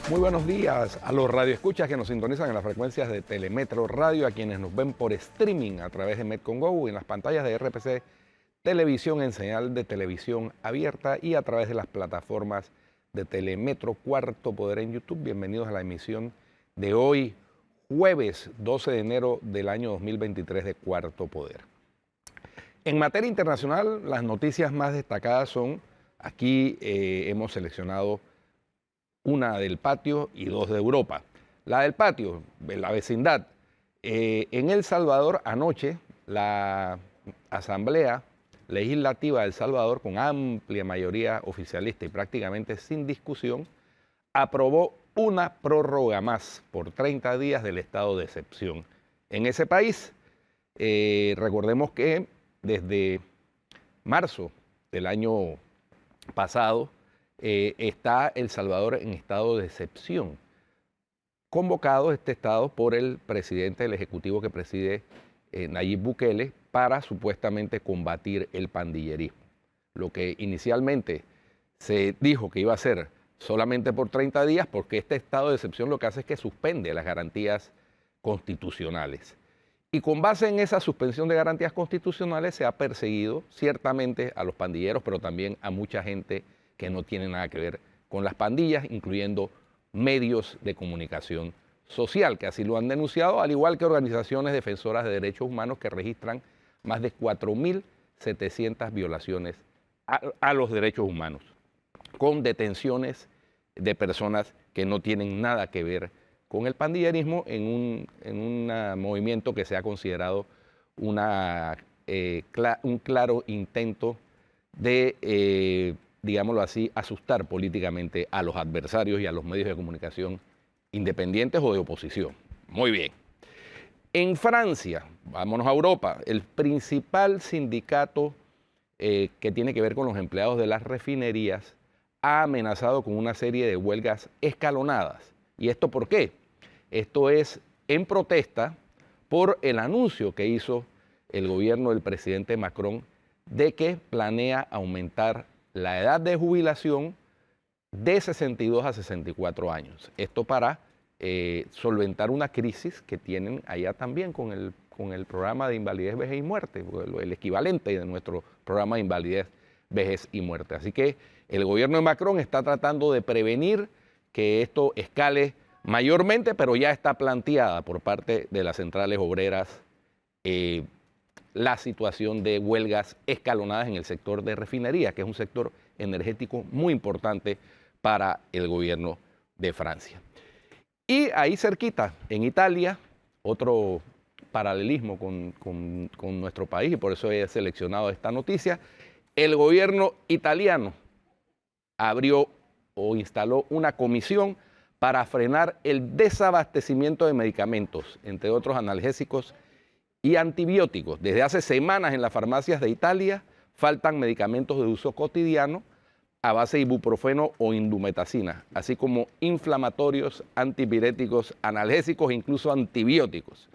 Muy buenos días a los radioescuchas que nos sintonizan en las frecuencias de Telemetro Radio, a quienes nos ven por streaming a través de Metcon Go, en las pantallas de RPC Televisión en señal de televisión abierta y a través de las plataformas de Telemetro Cuarto Poder en YouTube. Bienvenidos a la emisión de hoy, jueves 12 de enero del año 2023 de Cuarto Poder. En materia internacional, las noticias más destacadas son, aquí hemos seleccionado una del patio y dos de Europa. La del patio, en la vecindad. En El Salvador anoche, la Asamblea Legislativa de El Salvador, con amplia mayoría oficialista y prácticamente sin discusión, aprobó una prórroga más por 30 días del estado de excepción en ese país. Recordemos que desde marzo del año pasado, está El Salvador en estado de excepción, convocado este estado por el presidente del Ejecutivo que preside Nayib Bukele para supuestamente combatir el pandillerismo. Lo que inicialmente se dijo que iba a ser solamente por 30 días, porque este estado de excepción lo que hace es que suspende las garantías constitucionales. Y con base en esa suspensión de garantías constitucionales se ha perseguido ciertamente a los pandilleros, pero también a mucha gente que no tiene nada que ver con las pandillas, incluyendo medios de comunicación social, que así lo han denunciado, al igual que organizaciones defensoras de derechos humanos que registran más de 4.700 violaciones a los derechos humanos, con detenciones de personas que no tienen nada que ver con el pandillerismo en un movimiento que se ha considerado un claro intento de digámoslo así, asustar políticamente a los adversarios y a los medios de comunicación independientes o de oposición. Muy bien. En Francia, vámonos a Europa, el principal sindicato que tiene que ver con los empleados de las refinerías ha amenazado con una serie de huelgas escalonadas. ¿Y esto por qué? Esto es en protesta por el anuncio que hizo el gobierno del presidente Macron de que planea aumentar la edad de jubilación de 62 a 64 años. Esto para solventar una crisis que tienen allá también con el programa de invalidez, vejez y muerte, el equivalente de nuestro programa de invalidez, vejez y muerte. Así que el gobierno de Macron está tratando de prevenir que esto escale mayormente, pero ya está planteada por parte de las centrales obreras la situación de huelgas escalonadas en el sector de refinería, que es un sector energético muy importante para el gobierno de Francia. Y ahí cerquita, en Italia, otro paralelismo con nuestro país, y por eso he seleccionado esta noticia, el gobierno italiano abrió o instaló una comisión para frenar el desabastecimiento de medicamentos, entre otros analgésicos y antibióticos. Desde hace semanas en las farmacias de Italia faltan medicamentos de uso cotidiano a base de ibuprofeno o indometacina, así como inflamatorios, antipiréticos, analgésicos e incluso antibióticos.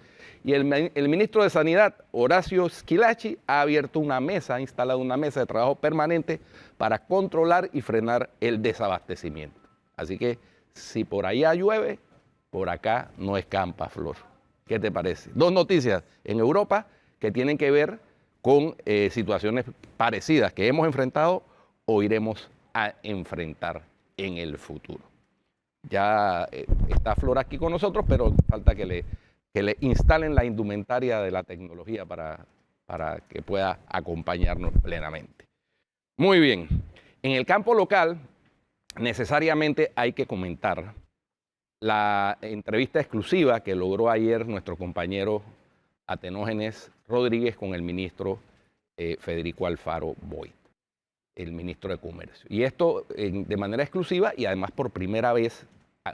Y el ministro de Sanidad, Horacio Schillaci, ha abierto una mesa, ha instalado una mesa de trabajo permanente para controlar y frenar el desabastecimiento. Así que si por allá llueve, por acá no escampa flor. ¿Qué te parece? Dos noticias en Europa que tienen que ver con situaciones parecidas que hemos enfrentado o iremos a enfrentar en el futuro. Ya está Flor aquí con nosotros, pero falta que le instalen la indumentaria de la tecnología para que pueda acompañarnos plenamente. Muy bien. En el campo local, necesariamente hay que comentar la entrevista exclusiva que logró ayer nuestro compañero Atenógenes Rodríguez con el ministro Federico Alfaro Boyd, el ministro de Comercio. Y esto de manera exclusiva y además por primera vez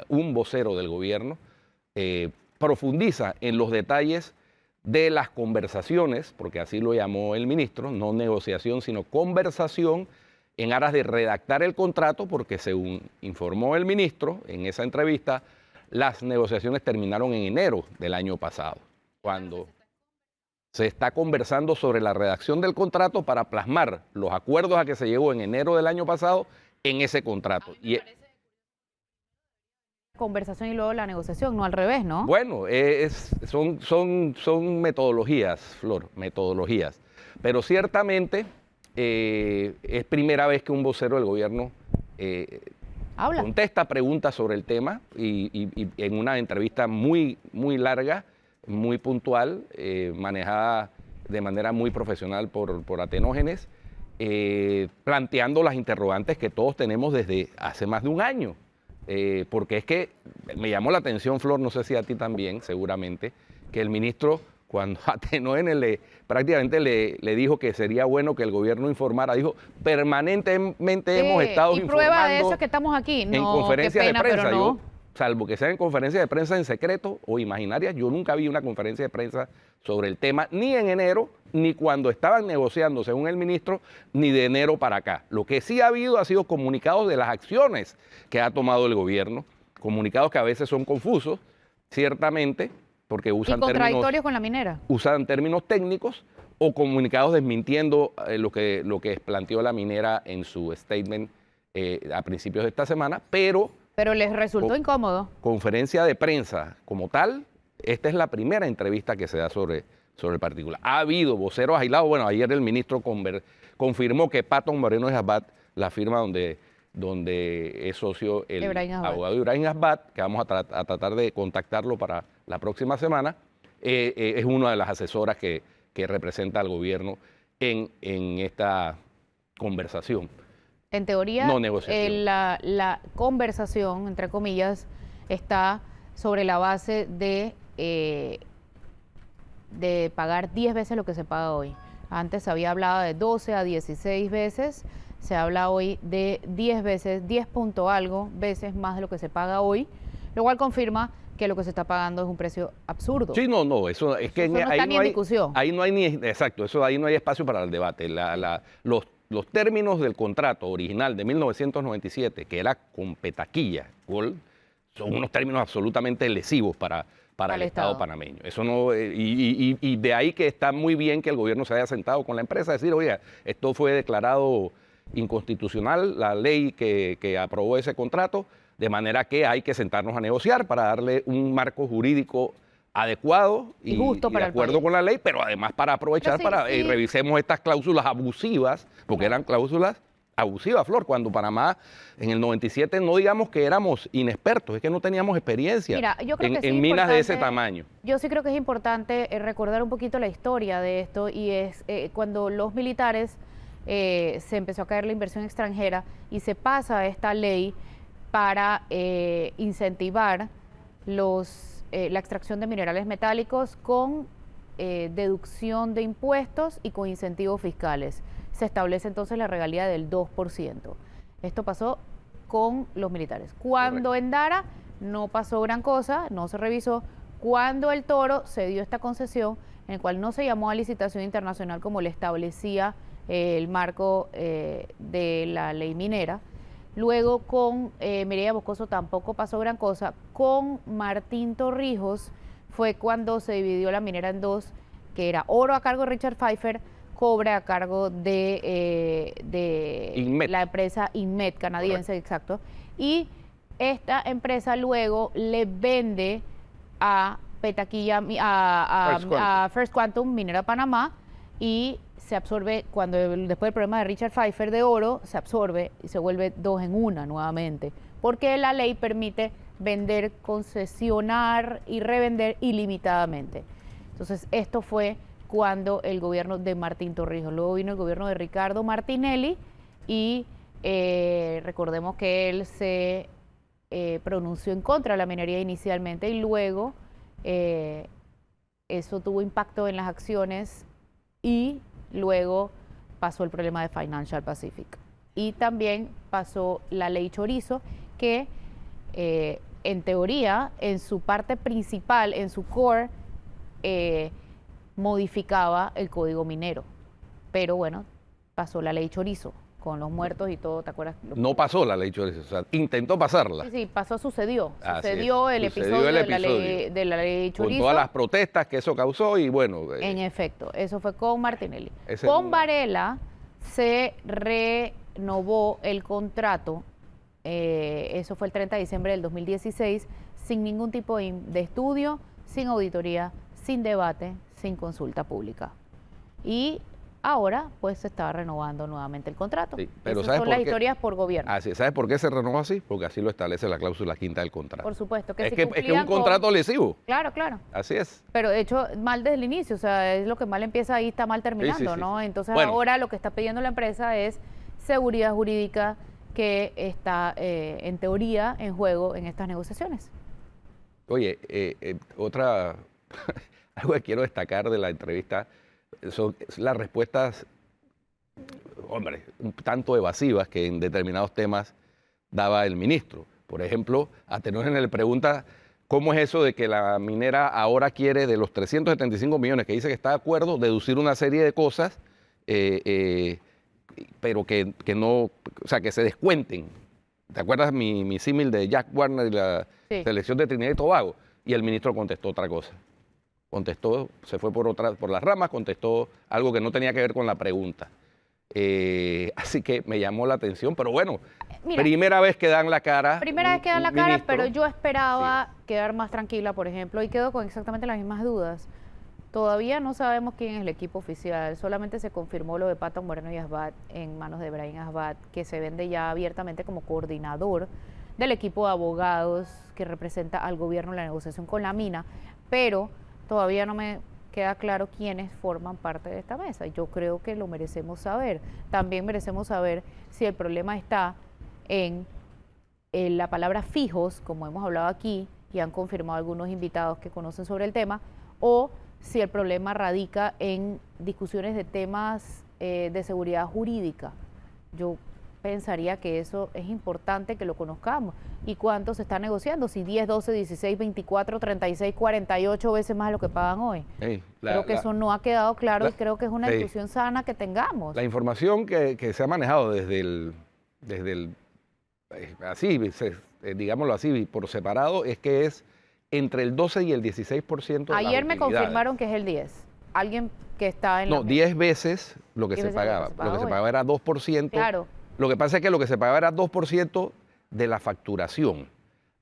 un vocero del gobierno profundiza en los detalles de las conversaciones, porque así lo llamó el ministro, no negociación, sino conversación en aras de redactar el contrato, porque según informó el ministro en esa entrevista, las negociaciones terminaron en enero del año pasado, cuando se está conversando sobre la redacción del contrato para plasmar los acuerdos a que se llegó en enero del año pasado en ese contrato. conversación y luego la negociación, no al revés, ¿no? Bueno, son metodologías, Flor, metodologías. Pero ciertamente es primera vez que un vocero del gobierno Habla. contesta preguntas sobre el tema y en una entrevista muy, muy larga, muy puntual, manejada de manera muy profesional por Atenógenes, planteando las interrogantes que todos tenemos desde hace más de un año. Porque es que me llamó la atención, Flor, no sé si a ti también, seguramente, que el ministro, cuando Atenógenes prácticamente le dijo que sería bueno que el gobierno informara, dijo, permanentemente hemos estado y informando. prueba de eso es que estamos aquí. En No, conferencias qué pena, de prensa. pero no. Yo, salvo que sean conferencias de prensa en secreto o imaginarias, yo nunca vi una conferencia de prensa sobre el tema, ni en enero, ni cuando estaban negociando, según el ministro, ni de enero para acá. Lo que sí ha habido ha sido comunicados de las acciones que ha tomado el gobierno, comunicados que a veces son confusos, ciertamente, porque usan contradictorios con la minera. Usan términos técnicos o comunicados desmintiendo lo que planteó la minera en su statement a principios de esta semana, pero les resultó incómodo. Conferencia de prensa como tal, esta es la primera entrevista que se da sobre el particular. Ha habido voceros aislados. Bueno, ayer el ministro confirmó que Patton Moreno Abad, la firma donde es socio el abogado Ibrahim Asbat, que vamos a tratar de contactarlo para la próxima semana, es una de las asesoras que representa al gobierno en esta conversación. En teoría, no negociación. La conversación, entre comillas, está sobre la base de pagar 10 veces lo que se paga hoy. Antes se había hablado de 12 a 16 veces, se habla hoy de 10 veces, 10 punto algo veces más de lo que se paga hoy, lo cual confirma que lo que se está pagando es un precio absurdo. Sí, no, eso es que eso no está ni en discusión. Ahí no hay ni, exacto, ahí no hay espacio para el debate. Los términos del contrato original de 1997, que era con Petaquilla Gold, son unos términos absolutamente lesivos para el Estado panameño. Eso no, y de ahí que está muy bien que el gobierno se haya sentado con la empresa a decir, oiga, esto fue declarado inconstitucional, la ley que aprobó ese contrato, de manera que hay que sentarnos a negociar para darle un marco jurídico adecuado y justo para de acuerdo con la ley, pero además para aprovechar revisemos estas cláusulas abusivas, porque eran cláusulas abusivas, Flor, cuando Panamá en el 97 no digamos que éramos inexpertos, es que no teníamos experiencia. Mira, yo creo que en minas de ese tamaño. Yo sí creo que es importante recordar un poquito la historia de esto, y es cuando los militares se empezó a caer la inversión extranjera y se pasa esta ley para incentivar la extracción de minerales metálicos con deducción de impuestos y con incentivos fiscales. Se establece entonces la regalía del 2%. Esto pasó con los militares. Cuando en Dara no pasó gran cosa, no se revisó. Cuando el Toro se dio esta concesión, en el cual no se llamó a licitación internacional como le establecía el marco de la ley minera. Luego con Mireya Moscoso tampoco pasó gran cosa. Con Martín Torrijos fue cuando se dividió la minera en dos, que era oro a cargo de Richard Pfeiffer, cobre a cargo de la empresa Inmet canadiense. Correcto. Exacto. Y esta empresa luego le vende a Petaquilla, a First Quantum, Minera Panamá, y se absorbe, después del problema de Richard Pfeiffer de oro, se absorbe y se vuelve 2 en 1 nuevamente, porque la ley permite vender, concesionar y revender ilimitadamente. Entonces, esto fue cuando el gobierno de Martín Torrijos. Luego vino el gobierno de Ricardo Martinelli y recordemos que él se pronunció en contra de la minería inicialmente, y luego eso tuvo impacto en las acciones, y luego pasó el problema de Financial Pacific. Y también pasó la ley Chorizo, que en teoría, en su parte principal, en su core, modificaba el código minero. Pero bueno, pasó la ley Chorizo, con los muertos y todo, ¿te acuerdas? No pasó la ley Chorizo, o sea, intentó pasarla. Sí, pasó, sucedió el episodio de la ley Chorizo. Con todas las protestas que eso causó y bueno. En efecto, eso fue con Martinelli. Con Varela se renovó el contrato eso fue el 30 de diciembre del 2016, sin ningún tipo de estudio, sin auditoría, sin debate, sin consulta pública. Y ahora pues se está renovando nuevamente el contrato. Sí, pero Esas ¿sabes son por las qué? historias por gobierno. Así, ¿sabes por qué se renovó así? Porque así lo establece la cláusula quinta del contrato. Por supuesto, que Es si que es cumplían un contrato lesivo. Claro, claro. Así es. Pero hecho mal desde el inicio, o sea, es lo que mal empieza ahí, está mal terminando, sí, ¿no? sí. Entonces Bueno. ahora lo que está pidiendo la empresa es seguridad jurídica que está en teoría en juego en estas negociaciones. Oye, otra, algo que quiero destacar de la entrevista son las respuestas, hombre, un tanto evasivas que en determinados temas daba el ministro. Por ejemplo, a Tenor le pregunta cómo es eso de que la minera ahora quiere de los 375 millones que dice que está de acuerdo, deducir una serie de cosas, pero que no, o sea, que se descuenten. ¿Te acuerdas mi símil de Jack Warner y la selección de Trinidad y Tobago? Y el ministro contestó otra cosa. Contestó, se fue por las ramas, contestó algo que no tenía que ver con la pregunta. Así que me llamó la atención, pero bueno, Mira, primera vez que dan la cara. primera vez que dan la cara, ministro. pero yo esperaba quedar más tranquila, por ejemplo, y quedo con exactamente las mismas dudas. Todavía no sabemos quién es el equipo oficial, solamente se confirmó lo de Pato Moreno y Asbat en manos de Brahim Asbat, que se vende ya abiertamente como coordinador del equipo de abogados que representa al gobierno en la negociación con la mina, pero todavía no me queda claro quiénes forman parte de esta mesa. Yo creo que lo merecemos saber. También merecemos saber si el problema está en la palabra fijos, como hemos hablado aquí, y han confirmado algunos invitados que conocen sobre el tema, o si el problema radica en discusiones de temas de seguridad jurídica. Yo pensaría que eso es importante que lo conozcamos. ¿Y cuánto se está negociando? Si 10, 12, 16, 24, 36, 48 veces más de lo que pagan hoy. Creo que eso no ha quedado claro y creo que es una discusión sana que tengamos. La información que se ha manejado desde el así, digámoslo así, por separado, es que es entre el 12 y el 16% de Ayer me las utilidades. confirmaron que es el 10. Alguien que está en No, 10 veces lo que 10 se veces pagaba. Lo que se hoy. pagaba era 2%. Claro. Lo que pasa es que lo que se pagaba era 2% de la facturación.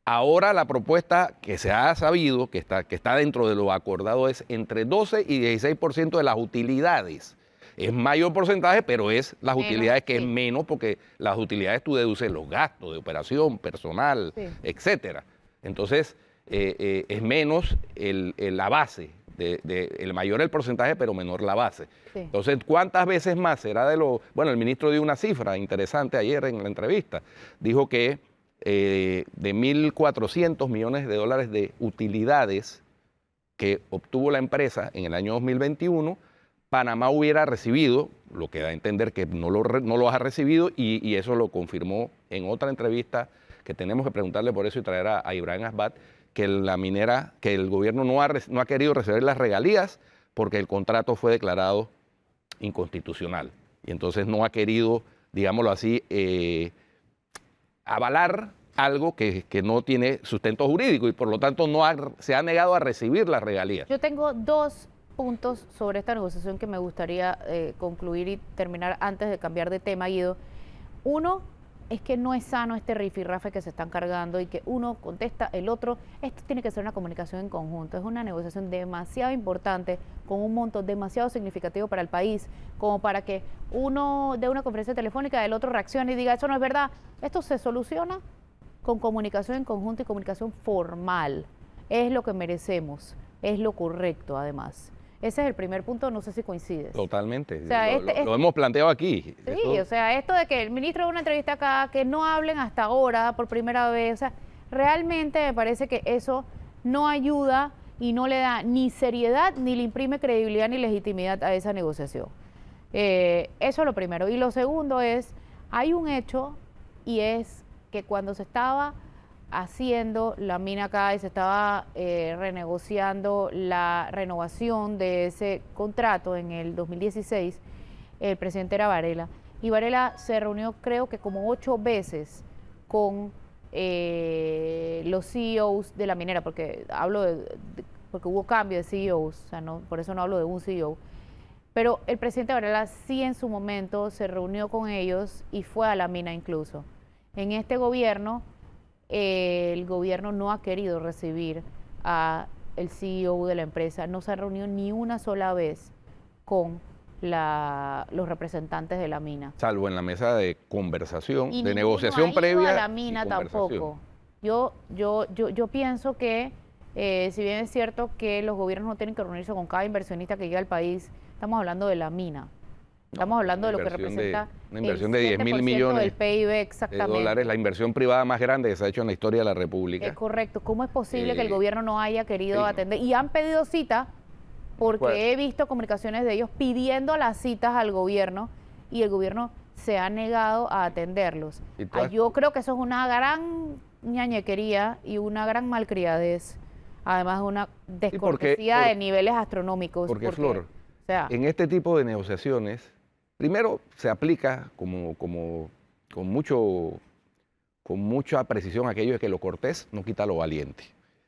Ahora la propuesta que se ha sabido, que está dentro de lo acordado, es entre 12 y 16% de las utilidades. Es mayor porcentaje, pero es las Menos, utilidades que sí. es menos, porque las utilidades tú deduces los gastos de operación, personal, Sí. etcétera. Entonces, es menos la base. El mayor el porcentaje, pero menor la base. Sí. Entonces, ¿cuántas veces más será de lo...? Bueno, el ministro dio una cifra interesante ayer en la entrevista. Dijo que de 1.400 millones de dólares de utilidades que obtuvo la empresa en el año 2021, Panamá hubiera recibido, lo que da a entender que no lo ha recibido, y eso lo confirmó en otra entrevista que tenemos que preguntarle por eso y traer a Ibrahim Asbat, que la minera, que el gobierno no ha querido recibir las regalías porque el contrato fue declarado inconstitucional. Y entonces no ha querido, digámoslo así, avalar algo que no tiene sustento jurídico y por lo tanto se ha negado a recibir las regalías. Yo tengo dos puntos sobre esta negociación que me gustaría concluir y terminar antes de cambiar de tema, Guido. Uno, es que no es sano este rifirrafe que se están cargando y que uno contesta, el otro. Esto tiene que ser una comunicación en conjunto. Es una negociación demasiado importante, con un monto demasiado significativo para el país, como para que uno dé una conferencia telefónica, el otro reaccione y diga, eso no es verdad. Esto se soluciona con comunicación en conjunto y comunicación formal. Es lo que merecemos, es lo correcto además. Ese es el primer punto, no sé si coincides. Totalmente. O sea, lo hemos planteado aquí. Sí, Eso, o sea, esto de que el ministro de una entrevista acá, que no hablen hasta ahora por primera vez, o sea, realmente me parece que eso no ayuda y no le da ni seriedad, ni le imprime credibilidad ni legitimidad a esa negociación. Eso es lo primero. Y lo segundo es, hay un hecho y es que cuando se estaba haciendo la mina acá y se estaba renegociando la renovación de ese contrato en el 2016, el presidente era Varela, y Varela se reunió creo que como 8 veces con los CEOs de la minera, porque porque hubo cambio de CEOs, o sea, no, por eso no hablo de un CEO, pero el presidente Varela sí en su momento se reunió con ellos y fue a la mina incluso. en este gobierno, el gobierno no ha querido recibir a el CEO de la empresa, no se ha reunido ni una sola vez con los representantes de la mina. Salvo en la mesa de conversación, Y de ninguno negociación ha ido previa a la y mina conversación. tampoco. Yo pienso que, si bien es cierto que los gobiernos no tienen que reunirse con cada inversionista que llega al país, estamos hablando de la mina. Estamos hablando de lo que representa una inversión el de 10.000 7% millones del PIB de exactamente. dólares, la inversión privada más grande que se ha hecho en la historia de la República. Es correcto. ¿Cómo es posible que el gobierno no haya querido sí, atender? Y han pedido cita, porque acuerdo. he visto comunicaciones de ellos pidiendo las citas al gobierno y el gobierno se ha negado a atenderlos. Y tú has- Yo creo que eso es una gran ñañequería y una gran malcriadez, además de una descortesía de niveles astronómicos. Porque, Flor, o sea, en este tipo de negociaciones, primero se aplica con mucha precisión aquello de que lo cortés no quita lo valiente.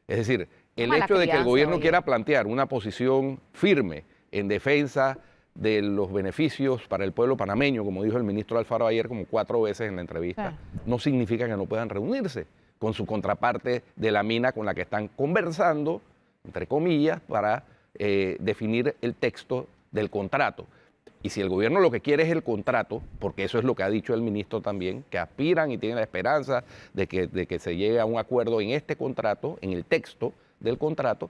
Es decir, el Mala hecho de que el crianza, gobierno oye. quiera plantear una posición firme en defensa de los beneficios para el pueblo panameño, como dijo el ministro Alfaro ayer como 4 veces en la entrevista, Claro. no significa que no puedan reunirse con su contraparte de la mina con la que están conversando, entre comillas, para definir el texto del contrato. Y si el gobierno lo que quiere es el contrato, porque eso es lo que ha dicho el ministro también, que aspiran y tienen la esperanza de que se llegue a un acuerdo en este contrato, en el texto del contrato,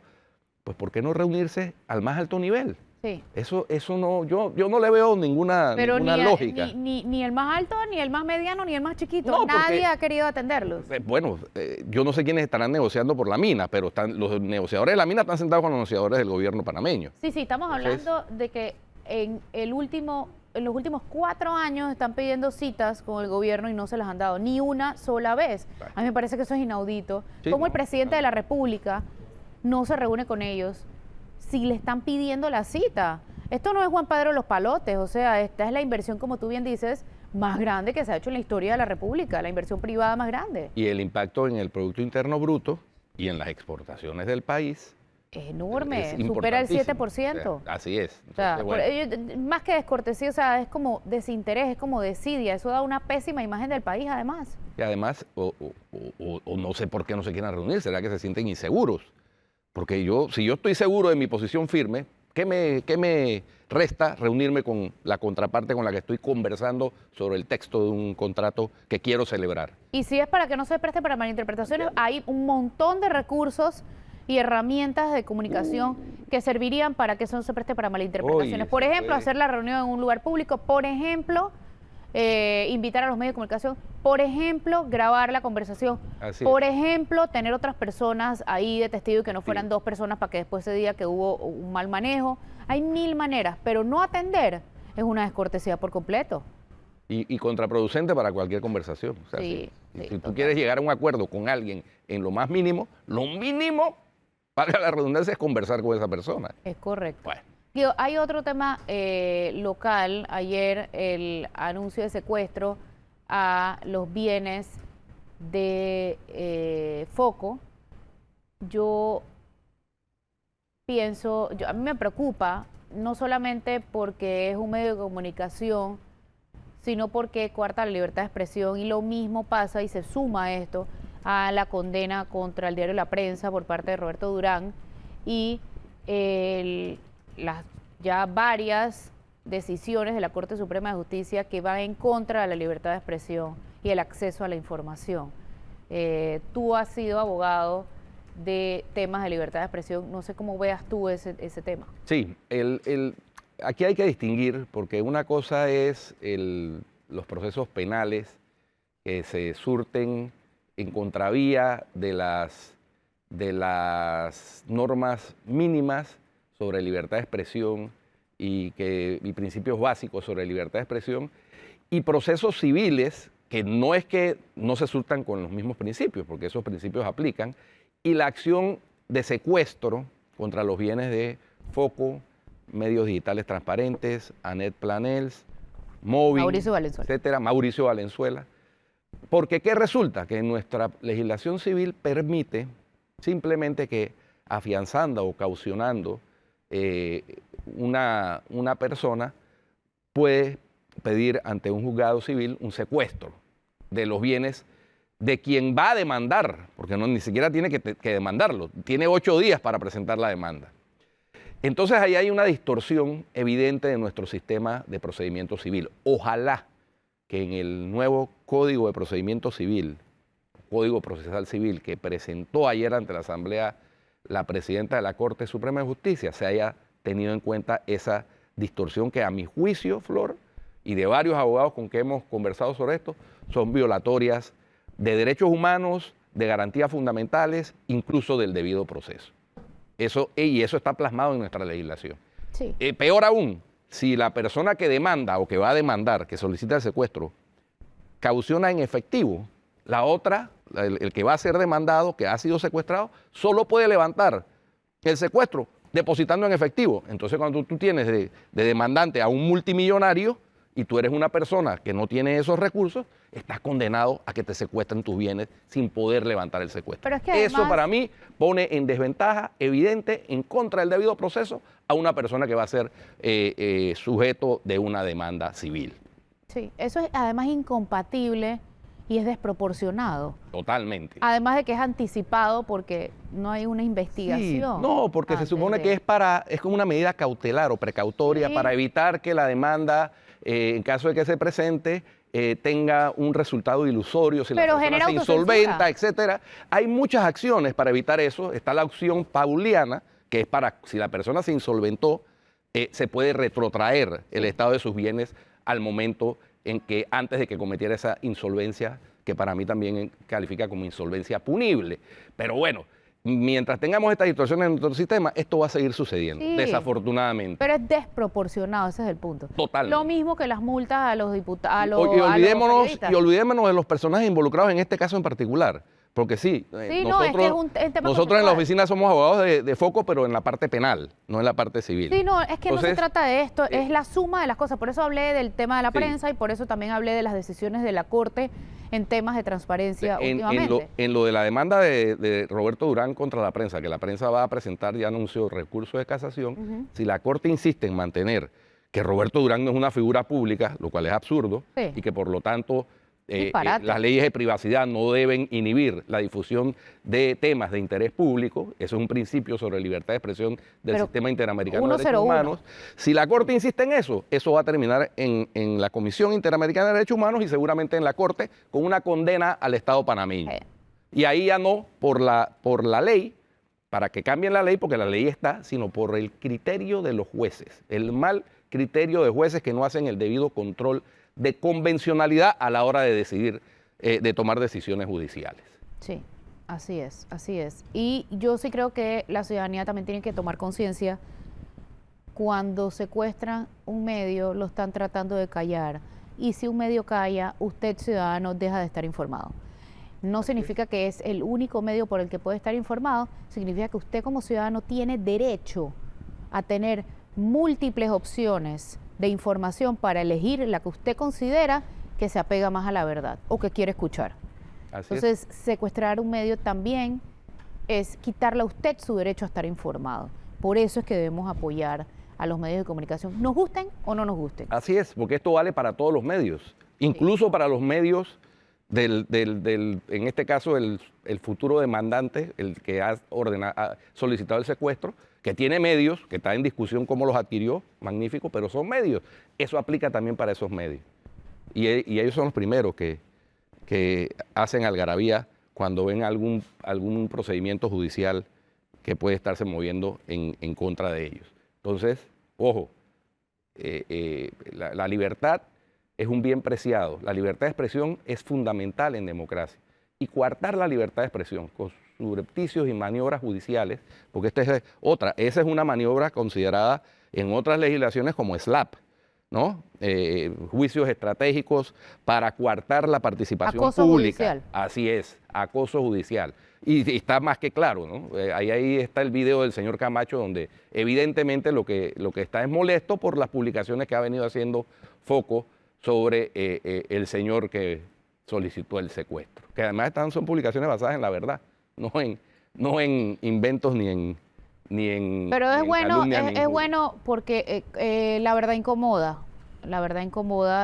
pues ¿por qué no reunirse al más alto nivel? sí. Eso no, yo no le veo ninguna Pero lógica. ni el más alto, ni el más mediano, ni el más chiquito. No, porque- Nadie ha querido atenderlos. Bueno, yo no sé quiénes estarán negociando por la mina, pero los negociadores de la mina están sentados con los negociadores del gobierno panameño. Sí, estamos Entonces- hablando de que en los últimos 4 años están pidiendo citas con el gobierno y no se las han dado ni una sola vez. Bueno. A mí me parece que eso es inaudito. Sí, ¿Cómo el no, presidente de la República no se reúne con ellos si le están pidiendo la cita? Esto no es Juan Pedro Los Palotes, o sea, esta es la inversión, como tú bien dices, más grande que se ha hecho en la historia de la República, la inversión privada más grande. Y el impacto en el Producto Interno Bruto y en las exportaciones del país Es enorme, es supera el importantísimo. 7%. O sea, así es. O sea, Entonces, bueno, más que descortesía, o sea, es como desinterés, es como desidia. Eso da una pésima imagen del país, además. y además, o no sé por qué no se quieren reunir, será que se sienten inseguros. Porque si yo estoy seguro de mi posición firme, ¿qué me resta reunirme con la contraparte con la que estoy conversando sobre el texto de un contrato que quiero celebrar? Y si es para que no se preste para malinterpretaciones, hay un montón de recursos y herramientas de comunicación que servirían para que eso no se preste para malinterpretaciones. Oye, Por se ejemplo, puede. hacer la reunión en un lugar público. Por ejemplo, invitar a los medios de comunicación. Por ejemplo, grabar la conversación. Así Por es. ejemplo, tener otras personas ahí de testigo y que no fueran Testigo. 2 personas para que después se diga que hubo un mal manejo. Hay 1000 maneras, pero no atender es una descortesía por completo. Y contraproducente para cualquier conversación. O sea, Sí, si sí, tú total. quieres llegar a un acuerdo con alguien en lo mínimo, valga la redundancia, es conversar con esa persona. Es correcto. Bueno, Digo, hay otro tema local. Ayer el anuncio de secuestro a los bienes de Foco. Yo pienso, a mí me preocupa, no solamente porque es un medio de comunicación, sino porque coarta la libertad de expresión, y lo mismo pasa y se suma a esto a la condena contra el diario La Prensa por parte de Roberto Durán y las ya varias decisiones de la Corte Suprema de Justicia que van en contra de la libertad de expresión y el acceso a la información. Tú has sido abogado de temas de libertad de expresión, no sé cómo veas tú ese tema. sí, aquí hay que distinguir, porque una cosa es los procesos penales que se surten en contravía de las normas mínimas sobre libertad de expresión y principios básicos sobre libertad de expresión, y procesos civiles que no es que no se surtan con los mismos principios, porque esos principios aplican, y la acción de secuestro contra los bienes de Foco, Medios Digitales Transparentes, Anet Planels, Móvil, Mauricio Valenzuela. etcétera, Mauricio Valenzuela. Porque ¿qué resulta? Que nuestra legislación civil permite simplemente que afianzando o caucionando una persona puede pedir ante un juzgado civil un secuestro de los bienes de quien va a demandar, porque no, ni siquiera tiene que demandarlo, tiene 8 días para presentar la demanda. Entonces ahí hay una distorsión evidente de nuestro sistema de procedimiento civil. Ojalá que en el nuevo Código de Procedimiento Civil, Código Procesal Civil, que presentó ayer ante la Asamblea la presidenta de la Corte Suprema de Justicia, se haya tenido en cuenta esa distorsión que a mi juicio, Flor, y de varios abogados con que hemos conversado sobre esto, son violatorias de derechos humanos, de garantías fundamentales, incluso del debido proceso. Y eso está plasmado en nuestra legislación. Sí. Peor aún, si la persona que demanda o que va a demandar, que solicita el secuestro, cautiona en efectivo, la otra, el que va a ser demandado, que ha sido secuestrado, solo puede levantar el secuestro depositando en efectivo. Entonces, cuando tú tienes de demandante a un multimillonario y tú eres una persona que no tiene esos recursos, estás condenado a que te secuestren tus bienes sin poder levantar el secuestro. Pero es que además, eso para mí pone en desventaja evidente en contra del debido proceso a una persona que va a ser sujeto de una demanda civil. sí, eso es además incompatible y es desproporcionado. Totalmente. Además de que es anticipado porque no hay una Sí, investigación. no, porque se supone que es como una medida cautelar o precautoria Sí. para evitar que la demanda, en caso de que se presente, tenga un resultado ilusorio, si Pero la persona genera se autocensura. insolventa, etcétera. Hay muchas acciones para evitar eso. Está la opción pauliana, que es para, si la persona se insolventó, se puede retrotraer el estado de sus bienes al momento en que, antes de que cometiera esa insolvencia, que para mí también califica como insolvencia punible. Pero bueno, mientras tengamos estas distorsiones en nuestro sistema, esto va a seguir sucediendo, Sí. desafortunadamente. Pero es desproporcionado, ese es el punto. Totalmente. Lo mismo que las multas a los diputados, Y olvidémonos de los personajes involucrados en este caso en particular. Porque sí, Sí, no, es que es un tema nosotros en la conceptual. oficina somos abogados de foco, pero en la parte penal, no en la parte civil. Sí, no, es que no se Entonces, trata de esto, es la suma de las cosas. Por eso hablé del tema de la Sí. prensa y por eso también hablé de las decisiones de la Corte en temas de transparencia últimamente. En lo de la demanda de Roberto Durán contra la prensa, que la prensa va a presentar, ya anunció recurso de casación, si la Corte insiste en mantener que Roberto Durán no es una figura pública, lo cual es absurdo, Sí. y que por lo tanto Disparate. las leyes de privacidad no deben inhibir la difusión de temas de interés público, eso es un principio sobre libertad de expresión del Pero Sistema Interamericano de Derechos 101. Humanos. Si la Corte insiste en eso, eso va a terminar en la Comisión Interamericana de Derechos Humanos y seguramente en la Corte con una condena al Estado panameño. Y ahí ya no por la ley, para que cambien la ley, porque la ley está, sino por el criterio de los jueces, el mal criterio de jueces que no hacen el debido control de convencionalidad a la hora de decidir, de tomar decisiones judiciales. Sí, así es, así es. Y yo sí creo que la ciudadanía también tiene que tomar conciencia. Cuando secuestran un medio, lo están tratando de callar. Y si un medio calla, usted, ciudadano, deja de estar informado. No significa que es el único medio por el que puede estar informado, significa que usted como ciudadano tiene derecho a tener múltiples opciones de información para elegir la que usted considera que se apega más a la verdad o que quiere escuchar. Así es. Entonces, secuestrar un medio también es quitarle a usted su derecho a estar informado. Por eso es que debemos apoyar a los medios de comunicación, nos gusten o no nos gusten. Así es, porque esto vale para todos los medios, incluso para los medios en este caso, el futuro demandante, el que ha solicitado el secuestro, que tiene medios, que está en discusión cómo los adquirió, magnífico, pero son medios. Eso aplica también para esos medios. Y ellos son los primeros que hacen algarabía cuando ven algún procedimiento judicial que puede estarse moviendo en contra de ellos. Entonces, ojo, la libertad es un bien preciado. La libertad de expresión es fundamental en democracia. Y coartar la libertad de expresión con subrepticios y maniobras judiciales, porque esa es una maniobra considerada en otras legislaciones como SLAPP, ¿no? Juicios estratégicos para coartar la participación Acoso pública. judicial. Así es, acoso judicial. Y está más que claro, ¿no? Ahí está el video del señor Camacho, donde evidentemente lo que está es molesto por las publicaciones que ha venido haciendo Foco sobre el señor que solicitó el secuestro. Que además son publicaciones basadas en la verdad, no en inventos ni en Pero es bueno, calumnia es ninguna. bueno porque la verdad incomoda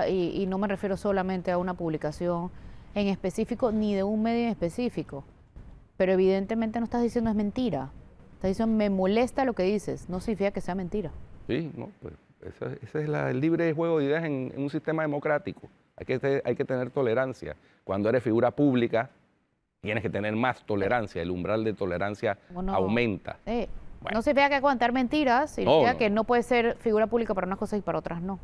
y no me refiero solamente a una publicación en específico ni de un medio en específico. Pero evidentemente no estás diciendo es mentira. Estás diciendo me molesta lo que dices. No significa que sea mentira. Sí, no, pues ese es el libre juego de ideas en un sistema democrático. Hay que tener tolerancia. Cuando eres figura pública, tienes que tener más tolerancia. El umbral de tolerancia aumenta. No significa que contar mentiras, significa que no puede ser figura pública para unas cosas y para otras no.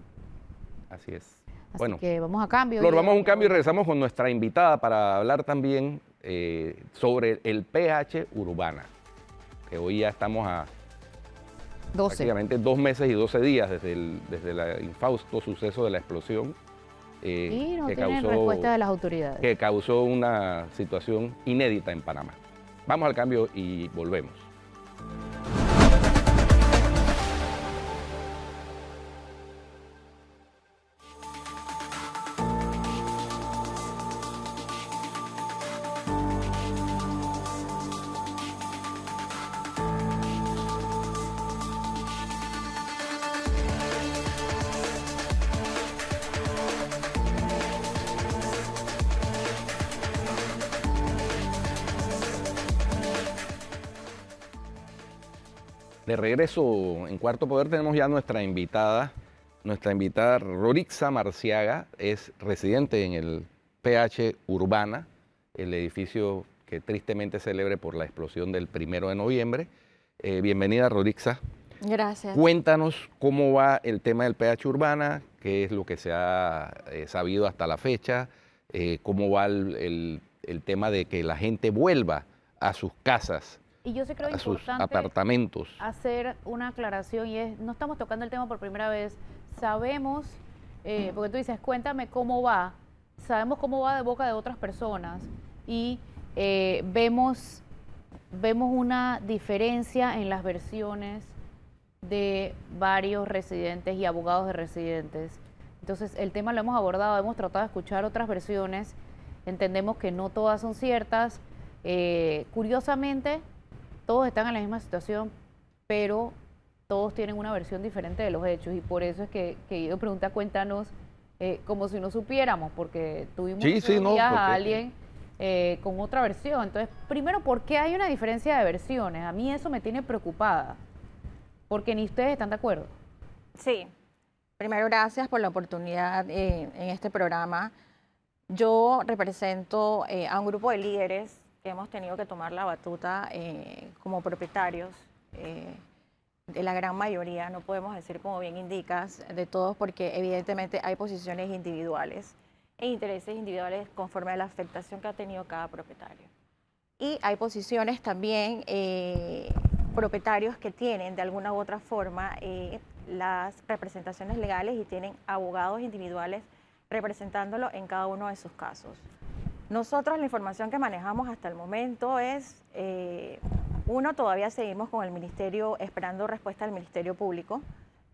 Así es. Así que vamos a cambio. Flor, vamos a un cambio y regresamos con nuestra invitada para hablar también sobre el pH urbana, que hoy ya estamos a 12. prácticamente 2 meses y 12 días desde el infausto suceso de la explosión y no tienen respuesta de las autoridades. Que causó una situación inédita en Panamá. Vamos al cambio y volvemos. De regreso en Cuarto Poder tenemos ya nuestra invitada Rorixa Marciaga, es residente en el pH Urbana, el edificio que tristemente celebre por la explosión del 1 de noviembre. Bienvenida, Rorixa. Gracias. Cuéntanos cómo va el tema del pH Urbana, qué es lo que se ha sabido hasta la fecha, cómo va el tema de que la gente vuelva a sus casas. Y yo sí creo a sus importante apartamentos. hacer una aclaración y es, no estamos tocando el tema por primera vez, sabemos, porque tú dices, cuéntame cómo va, sabemos cómo va de boca de otras personas y vemos una diferencia en las versiones de varios residentes y abogados de residentes. Entonces el tema lo hemos abordado, hemos tratado de escuchar otras versiones, entendemos que no todas son ciertas, curiosamente, todos están en la misma situación, pero todos tienen una versión diferente de los hechos y por eso es que yo pregunta, cuéntanos, como si no supiéramos, porque tuvimos a alguien con otra versión. Entonces, primero, ¿por qué hay una diferencia de versiones? A mí eso me tiene preocupada, porque ni ustedes están de acuerdo. Sí, primero gracias por la oportunidad en este programa. Yo represento a un grupo de líderes que hemos tenido que tomar la batuta como propietarios, de la gran mayoría, no podemos decir como bien indicas, de todos, porque evidentemente hay posiciones individuales e intereses individuales conforme a la afectación que ha tenido cada propietario. Y hay posiciones también propietarios que tienen de alguna u otra forma las representaciones legales y tienen abogados individuales representándolo en cada uno de sus casos. Nosotros la información que manejamos hasta el momento es, uno, todavía seguimos con el Ministerio, esperando respuesta del Ministerio Público.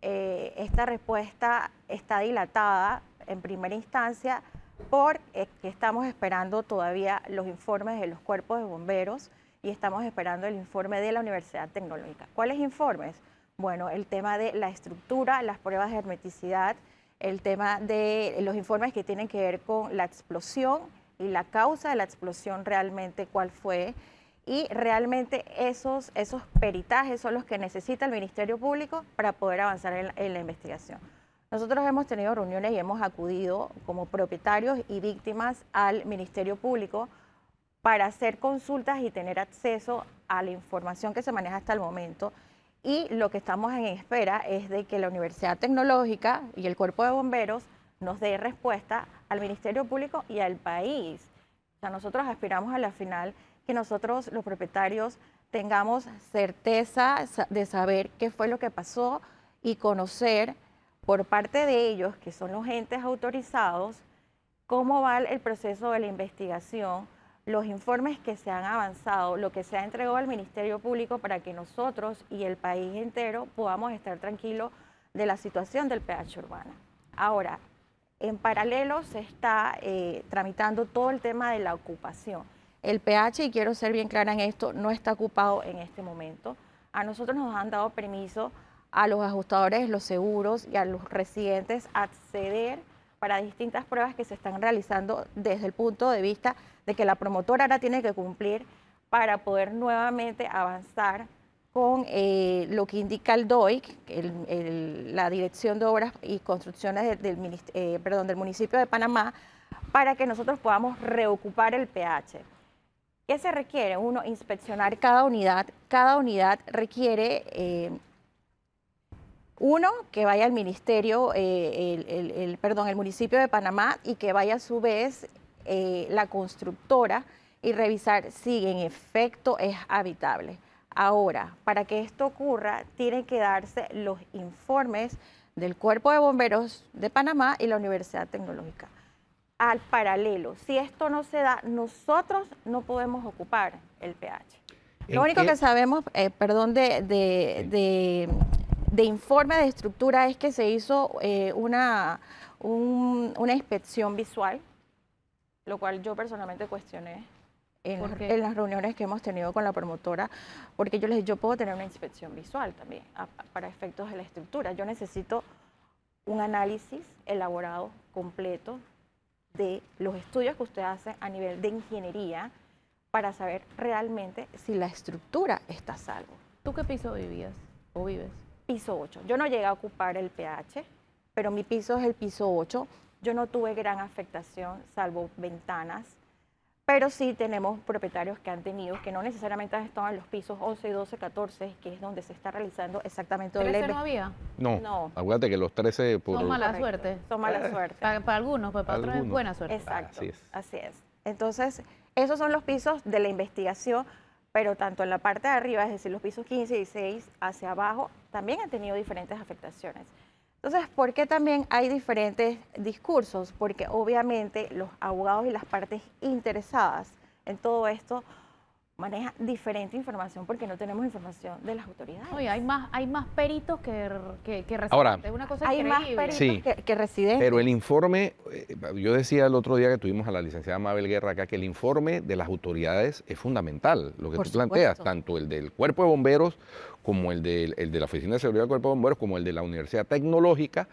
Esta respuesta está dilatada en primera instancia porque estamos esperando todavía los informes de los cuerpos de bomberos y estamos esperando el informe de la Universidad Tecnológica. ¿Cuáles informes? Bueno, el tema de la estructura, las pruebas de hermeticidad, el tema de los informes que tienen que ver con la explosión y la causa de la explosión realmente cuál fue, y realmente esos peritajes son los que necesita el Ministerio Público para poder avanzar en la investigación. Nosotros hemos tenido reuniones y hemos acudido como propietarios y víctimas al Ministerio Público para hacer consultas y tener acceso a la información que se maneja hasta el momento, y lo que estamos en espera es de que la Universidad Tecnológica y el Cuerpo de Bomberos nos dé respuesta al Ministerio Público y al país. O sea, nosotros aspiramos a la final que nosotros, los propietarios, tengamos certeza de saber qué fue lo que pasó y conocer por parte de ellos, que son los entes autorizados, cómo va el proceso de la investigación, los informes que se han avanzado, lo que se ha entregado al Ministerio Público para que nosotros y el país entero podamos estar tranquilos de la situación del pH urbana. Ahora, en paralelo se está tramitando todo el tema de la ocupación. El pH, y quiero ser bien clara en esto, no está ocupado en este momento. A nosotros nos han dado permiso a los ajustadores de los seguros y a los residentes acceder para distintas pruebas que se están realizando desde el punto de vista de que la promotora ahora tiene que cumplir para poder nuevamente avanzar con lo que indica el DOIC, la Dirección de Obras y Construcciones del municipio de Panamá, para que nosotros podamos reocupar el peaje. ¿Qué se requiere? Uno, inspeccionar cada unidad. Cada unidad requiere, uno, que vaya al ministerio, el municipio de Panamá, y que vaya a su vez la constructora y revisar si en efecto es habitable. Ahora, para que esto ocurra, tienen que darse los informes del Cuerpo de Bomberos de Panamá y la Universidad Tecnológica. Al paralelo, si esto no se da, nosotros no podemos ocupar el peaje. Lo único que sabemos, de informe de estructura es que se hizo una inspección visual, lo cual yo personalmente cuestioné en las reuniones que hemos tenido con la promotora, porque yo les dije, yo puedo tener una inspección visual también para efectos de la estructura. Yo necesito un análisis elaborado, completo, de los estudios que usted hace a nivel de ingeniería para saber realmente si la estructura está a salvo. ¿Tú qué piso vivías o vives? Piso 8. Yo no llegué a ocupar el peaje, pero mi piso es el piso 8. Yo no tuve gran afectación, salvo ventanas, pero sí tenemos propietarios que han tenido, que no necesariamente han estado en los pisos 11, 12, 14, que es donde se está realizando exactamente... ¿13 no había? No, acuérdate que los 13... Son mala suerte. Son mala suerte. Para algunos, pues para otros es buena suerte. Exacto, así es. Entonces, esos son los pisos de la investigación, pero tanto en la parte de arriba, es decir, los pisos 15 y 16, hacia abajo, también han tenido diferentes afectaciones. Entonces, ¿por qué también hay diferentes discursos? Porque obviamente los abogados y las partes interesadas en todo esto manejan diferente información porque no tenemos información de las autoridades. Oye, hay más peritos que residentes. Ahora, es una cosa hay increíble. más peritos que residentes. Pero el informe, yo decía el otro día que tuvimos a la licenciada Mabel Guerra acá, que el informe de las autoridades es fundamental, lo que tú planteas, tanto el del Cuerpo de Bomberos como el de la Oficina de Seguridad del Cuerpo de Bomberos, como el de la Universidad Tecnológica,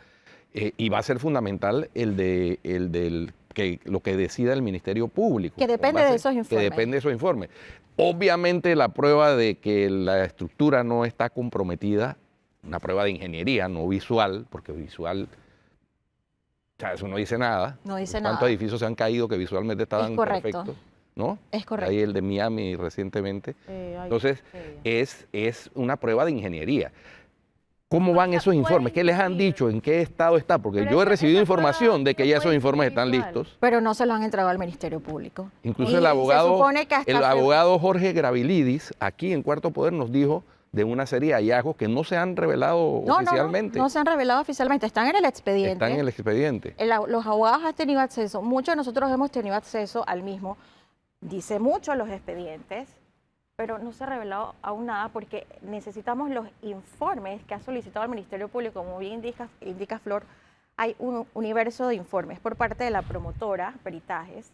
y va a ser fundamental lo que decida el Ministerio Público. Que depende de esos informes. Que depende de esos informes. Obviamente la prueba de que la estructura no está comprometida, una prueba de ingeniería, no visual, porque visual, o sea, eso no dice nada. No dice nada. ¿Cuántos edificios se han caído que visualmente estaban perfectos? ¿No? Es correcto. Hay el de Miami recientemente. Entonces, es una prueba de ingeniería. ¿Cómo van esos informes? ¿Qué les han dicho? ¿En qué estado está? Porque yo he recibido información de que ya esos informes están listos. Pero no se lo han entregado al Ministerio Público. Incluso el abogado Jorge Gravilidis, aquí en Cuarto Poder, nos dijo de una serie de hallazgos que no se han revelado oficialmente. No se han revelado oficialmente, están en el expediente. Están en el expediente. Los abogados han tenido acceso, muchos de nosotros hemos tenido acceso al mismo. Dice mucho los expedientes, pero no se ha revelado aún nada porque necesitamos los informes que ha solicitado el Ministerio Público. Como bien indica Flor, hay un universo de informes por parte de la promotora, peritajes,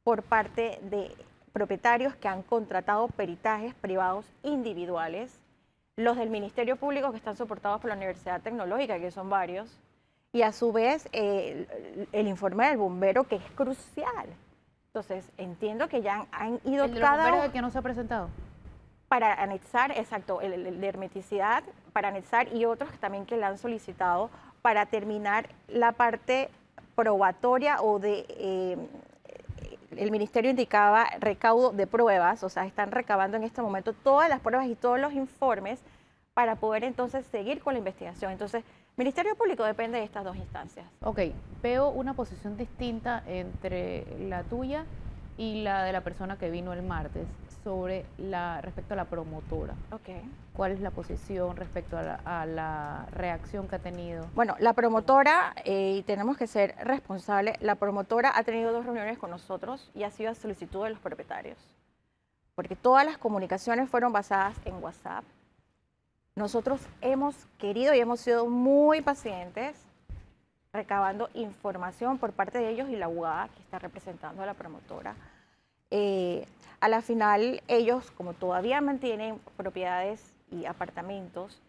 por parte de propietarios que han contratado peritajes privados individuales, los del Ministerio Público que están soportados por la Universidad Tecnológica, que son varios, y a su vez el informe del bombero, que es crucial. Entonces, entiendo que ya han ido ¿El de los bomberos de que no se ha presentado? Para anexar, exacto, el de hermeticidad, para anexar, y otros también que le han solicitado para terminar la parte probatoria o de, el ministerio indicaba recaudo de pruebas, o sea, están recabando en este momento todas las pruebas y todos los informes para poder entonces seguir con la investigación. Entonces, Ministerio Público depende de estas dos instancias. Ok, veo una posición distinta entre la tuya y la de la persona que vino el martes respecto a la promotora. Okay. ¿Cuál es la posición respecto a la reacción que ha tenido? Bueno, la promotora, y tenemos que ser responsables, la promotora ha tenido 2 reuniones con nosotros y ha sido a solicitud de los propietarios, porque todas las comunicaciones fueron basadas en WhatsApp. Nosotros hemos querido y hemos sido muy pacientes recabando información por parte de ellos y la abogada que está representando a la promotora. A la final, ellos, como todavía mantienen propiedades y apartamentos,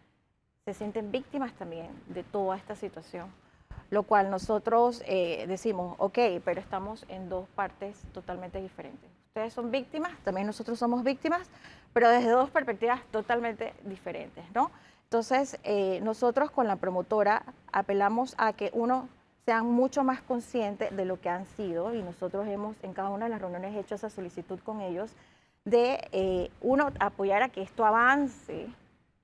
se sienten víctimas también de toda esta situación. lo cual nosotros decimos, ok, pero estamos en dos partes totalmente diferentes. Ustedes son víctimas, también nosotros somos víctimas, pero desde dos perspectivas totalmente diferentes, ¿no? Entonces, nosotros con la promotora apelamos a que sean mucho más conscientes de lo que han sido, y nosotros hemos en cada una de las reuniones hecho esa solicitud con ellos, de apoyar a que esto avance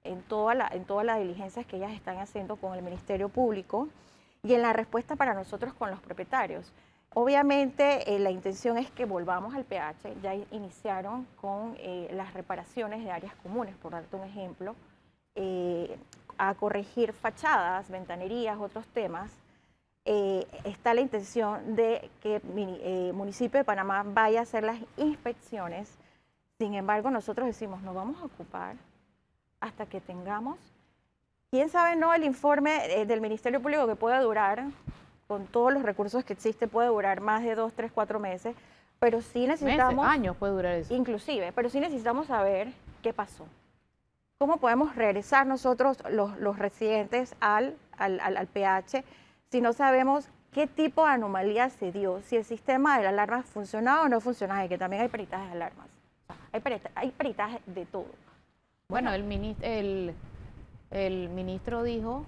en todas las diligencias que ellas están haciendo con el Ministerio Público y en la respuesta para nosotros con los propietarios. Obviamente la intención es que volvamos al PH, ya iniciaron con las reparaciones de áreas comunes, por darte un ejemplo, a corregir fachadas, ventanerías, otros temas. Está la intención de que el municipio de Panamá vaya a hacer las inspecciones. Sin embargo, nosotros decimos, no vamos a ocupar hasta que tengamos, quién sabe, no, el informe del Ministerio Público, que puede durar, con todos los recursos que existe, puede durar más de 2, 3, 4 meses, pero sí necesitamos... Meses, años puede durar eso. Inclusive, pero sí necesitamos saber qué pasó. ¿Cómo podemos regresar nosotros, los residentes, al PH, si no sabemos qué tipo de anomalía se dio, si el sistema de la alarma funcionaba o no funcionaba, y que también hay peritajes de alarmas? O sea, hay peritajes de todo. Bueno, el ministro dijo...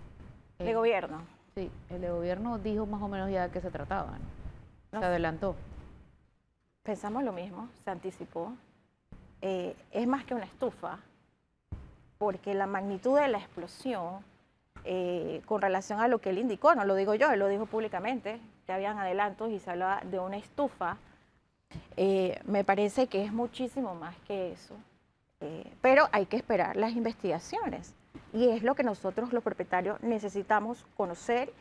De gobierno. Sí, el de gobierno dijo más o menos ya de qué se trataba, ¿no? Se adelantó. Pensamos lo mismo, se anticipó. Es más que una estufa, porque la magnitud de la explosión, con relación a lo que él indicó, no lo digo yo, él lo dijo públicamente, que habían adelantos y se hablaba de una estufa, me parece que es muchísimo más que eso. Pero hay que esperar las investigaciones, y es lo que nosotros los propietarios necesitamos conocer,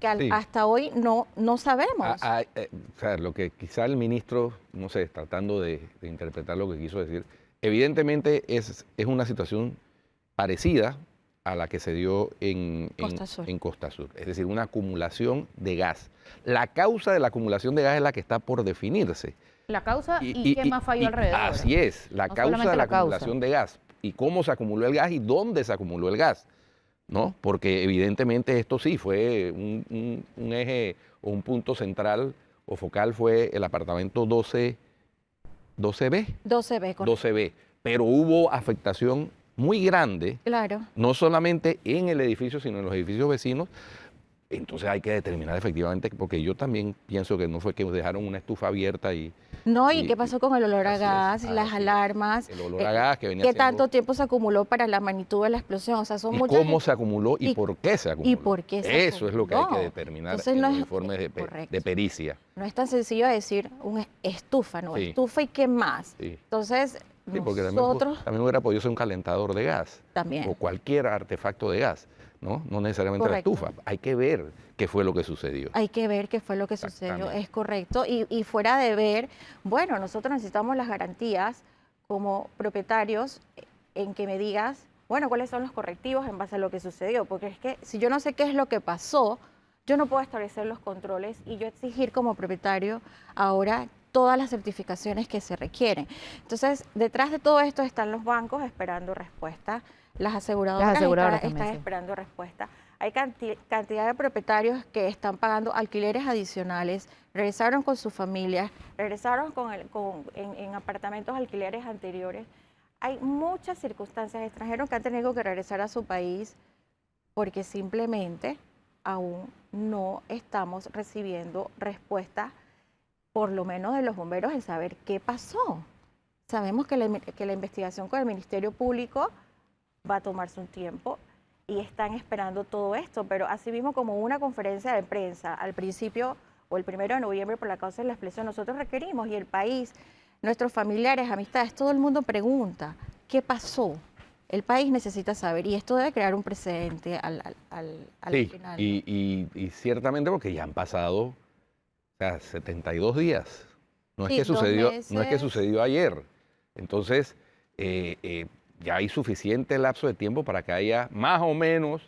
que Sí. hasta hoy no sabemos. O sea, lo que quizá el ministro, no sé, tratando de interpretar lo que quiso decir, evidentemente es una situación parecida a la que se dio en Costa Sur. Es decir, una acumulación de gas. La causa de la acumulación de gas es la que está por definirse. La causa y qué más falló alrededor. Así es, la No causa solamente de la la causa. acumulación de gas. Y cómo se acumuló el gas y dónde se acumuló el gas, ¿no? Porque evidentemente esto sí fue un eje o un punto central o focal, fue el apartamento 12B. 12B, correcto. 12B. Pero hubo afectación muy grande, Claro. no solamente en el edificio, sino en los edificios vecinos. Entonces hay que determinar efectivamente, porque yo también pienso que no fue que dejaron una estufa abierta y... No, ¿y qué pasó con el olor a así es, gas, las así es. alarmas? El olor a gas que venía ¿Qué siendo- tanto tiempo se acumuló para la magnitud de la explosión? O sea, son y muchas... cómo se acumuló y por qué se acumuló. por qué se Eso es lo que hay que acumuló. determinar Entonces, en no los es- informes correcto. de pericia. No es tan sencillo decir estufa, ¿no? Sí. Estufa y qué más. Sí. Entonces, Sí, porque nosotros también hubiera podido ser un calentador de gas también. o cualquier artefacto de gas, ¿no? No necesariamente la Correcto. estufa. Hay que ver qué fue lo que sucedió. Hay que ver qué fue lo que sucedió, Exactamente. es correcto. Y fuera de ver, bueno, nosotros necesitamos las garantías como propietarios en que me digas, bueno, cuáles son los correctivos en base a lo que sucedió. Porque es que si yo no sé qué es lo que pasó, yo no puedo establecer los controles y yo exigir como propietario ahora todas las certificaciones que se requieren. Entonces, detrás de todo esto están los bancos esperando respuesta, las aseguradoras, aseguradoras están también, sí. esperando respuesta. Hay cantidad de propietarios que están pagando alquileres adicionales, regresaron con sus familias, regresaron en apartamentos alquileres anteriores. Hay muchas circunstancias, extranjeros que han tenido que regresar a su país porque simplemente aún no estamos recibiendo respuesta, por lo menos de los bomberos, en saber qué pasó. Sabemos que la investigación con el Ministerio Público va a tomarse un tiempo y están esperando todo esto, pero asimismo como una conferencia de prensa al principio o el 1 de noviembre por la causa de la explosión, nosotros requerimos, y el país, nuestros familiares, amistades, todo el mundo pregunta, ¿qué pasó? El país necesita saber, y esto debe crear un precedente al Sí, final. y ciertamente porque ya han pasado, o sea, 72 días. No es Sí, que 2 sucedió, no es que meses. sucedió ayer. Entonces, ya hay suficiente lapso de tiempo para que haya más o menos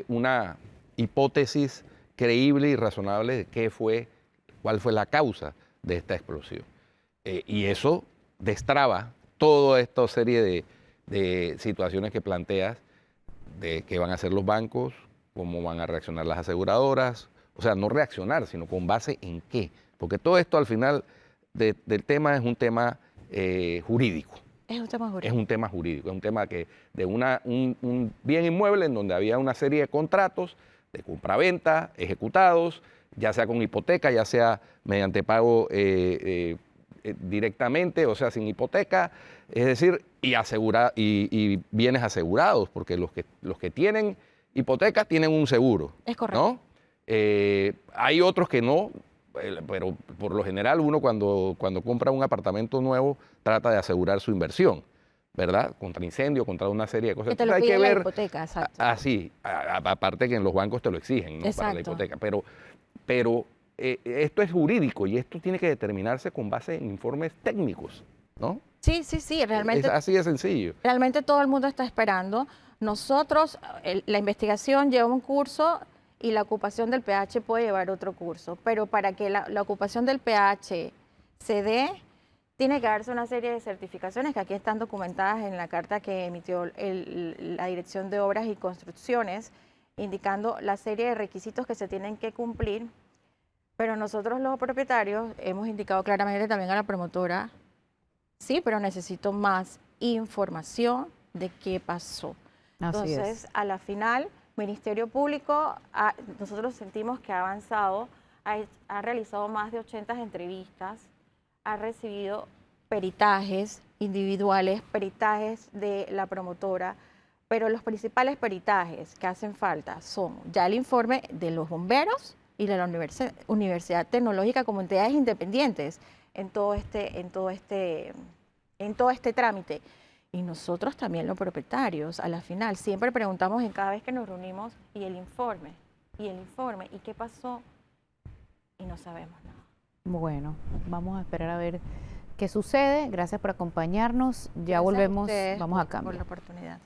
una hipótesis creíble y razonable de cuál fue la causa de esta explosión. Y eso destraba toda esta serie de situaciones que planteas, de qué van a hacer los bancos, cómo van a reaccionar las aseguradoras, O sea, no reaccionar, sino con base en qué. Porque todo esto al final del tema es un tema jurídico. Es un tema Es jurídico. un tema jurídico, es un tema que de un bien inmueble en donde había una serie de contratos de compraventa ejecutados, ya sea con hipoteca, ya sea mediante pago directamente, o sea, sin hipoteca, es decir, y bienes asegurados, porque los que tienen hipoteca tienen un seguro. Es correcto. ¿No? Hay otros que no, pero por lo general uno cuando compra un apartamento nuevo trata de asegurar su inversión, ¿verdad? Contra incendio, contra una serie de cosas. Que te lo Entonces, pide la hipoteca, exacto. Así, aparte que en los bancos te lo exigen, ¿no? Para la Exacto. hipoteca. Pero esto es jurídico y esto tiene que determinarse con base en informes técnicos, ¿no? Sí, sí, sí, realmente. Es así de sencillo. Realmente todo el mundo está esperando. Nosotros, la investigación lleva un curso y la ocupación del PH puede llevar otro curso, pero para que la ocupación del PH se dé, tiene que darse una serie de certificaciones que aquí están documentadas en la carta que emitió la Dirección de Obras y Construcciones, indicando la serie de requisitos que se tienen que cumplir, pero nosotros los propietarios hemos indicado claramente también a la promotora, sí, pero necesito más información de qué pasó. Así Entonces, es. a la final, Ministerio Público, nosotros sentimos que ha avanzado, ha realizado más de 80 entrevistas, ha recibido peritajes individuales, peritajes de la promotora, pero los principales peritajes que hacen falta son ya el informe de los bomberos y de la Universidad Tecnológica como entidades independientes en todo este trámite. Y nosotros también los propietarios, a la final, siempre preguntamos en cada vez que nos reunimos, y el informe, ¿y qué pasó? Y no sabemos nada. Bueno, vamos a esperar a ver qué sucede. Gracias por acompañarnos. Ya Gracias a volvemos, ustedes vamos a por cambio. la oportunidad.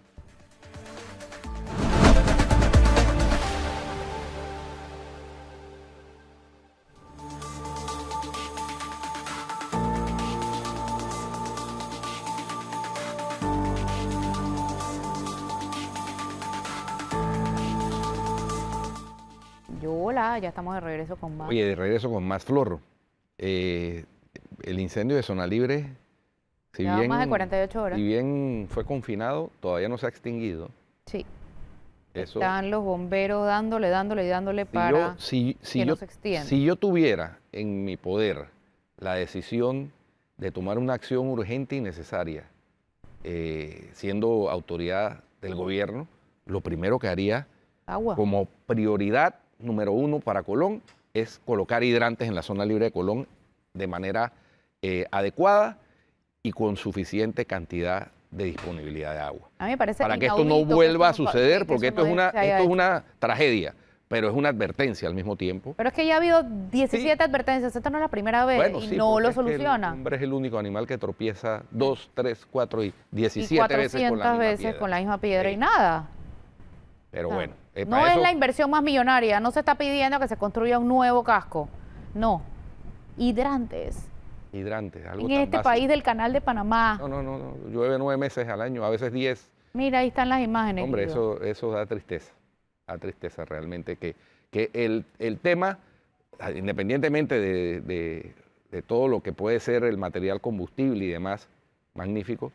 Hola, ya estamos de regreso con más. Oye, de regreso con más Flor. El incendio de Zona Libre, si Lleva bien, más de 48 horas. si bien fue confinado, todavía no se ha extinguido. Sí, Eso, están los bomberos dándole para que no se extienda. si yo tuviera en mi poder la decisión de tomar una acción urgente y necesaria, siendo autoridad del gobierno, lo primero que haría Agua. como prioridad número 1 para Colón es colocar hidrantes en la zona libre de Colón de manera adecuada y con suficiente cantidad de disponibilidad de agua. A mí me parece Para que esto no inaudito vuelva a esto no suceder, que porque eso esto no es se haya hecho. una tragedia, pero es una advertencia al mismo tiempo. Pero es que ya ha habido 17 advertencias, esta no es la primera vez y sí, no porque lo es que el soluciona. hombre es el único animal que tropieza 2, 3, 4 y Y 17 veces con la 400 misma veces piedra. con la misma piedra y Sí. nada. Pero No. bueno, No para es eso- la inversión más millonaria, no se está pidiendo que se construya un nuevo casco. No. Hidrantes. hidrantes, algo En tan este básico. país del canal de Panamá. No, llueve 9 meses al año, a veces 10. Mira, ahí están las imágenes. Hombre, Guido. eso da tristeza realmente, que el tema, independientemente de todo lo que puede ser el material combustible y demás, magnífico,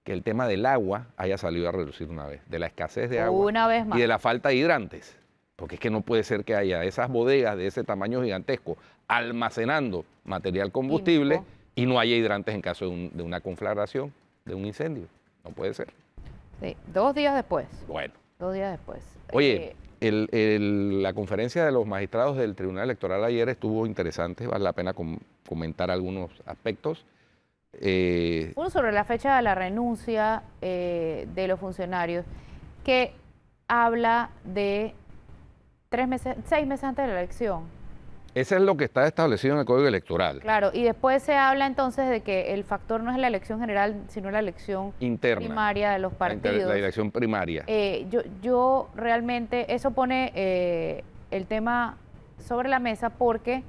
que el tema del agua haya salido a reducir una vez, de la escasez de agua Una vez más. y de la falta de hidrantes, porque es que no puede ser que haya esas bodegas de ese tamaño gigantesco almacenando material combustible Químico. y no haya hidrantes en caso de una conflagración, de un incendio. No puede ser. Sí, 2 días después. Bueno. 2 días después. Oye, la conferencia de los magistrados del Tribunal Electoral ayer estuvo interesante, vale la pena comentar algunos aspectos. Uno sobre la fecha de la renuncia de los funcionarios, que habla de 6 meses antes de la elección. Ese es lo que está establecido en el Código Electoral. Claro, y después se habla entonces de que el factor no es la elección general, sino la elección Interna. primaria de los partidos. La elección primaria. Yo realmente, eso pone el tema sobre la mesa porque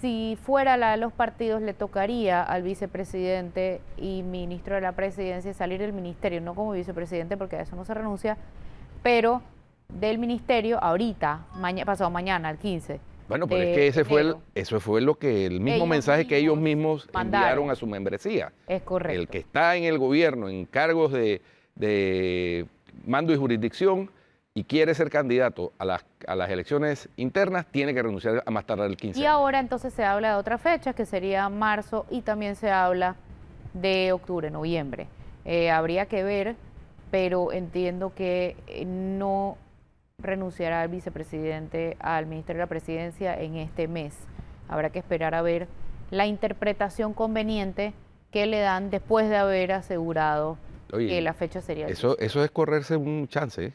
si fuera la de los partidos le tocaría al vicepresidente y ministro de la presidencia salir del ministerio, no como vicepresidente porque a eso no se renuncia, pero del ministerio ahorita, pasado mañana, el 15. Bueno, pero de es que enero. eso fue lo que el mismo Ellos mensaje que ellos mismos mismos mandaron. enviaron a su membresía. Es correcto. El que está en el gobierno, en cargos de mando y jurisdicción, y quiere ser candidato a las elecciones internas, tiene que renunciar a más tardar el 15. Y ahora entonces se habla de otra fecha, que sería marzo, y también se habla de octubre, noviembre. Habría que ver, pero entiendo que no renunciará el vicepresidente al Ministerio de la Presidencia en este mes. Habrá que esperar a ver la interpretación conveniente que le dan después de haber asegurado que la fecha sería el 15. Eso es correrse un chance, ¿eh?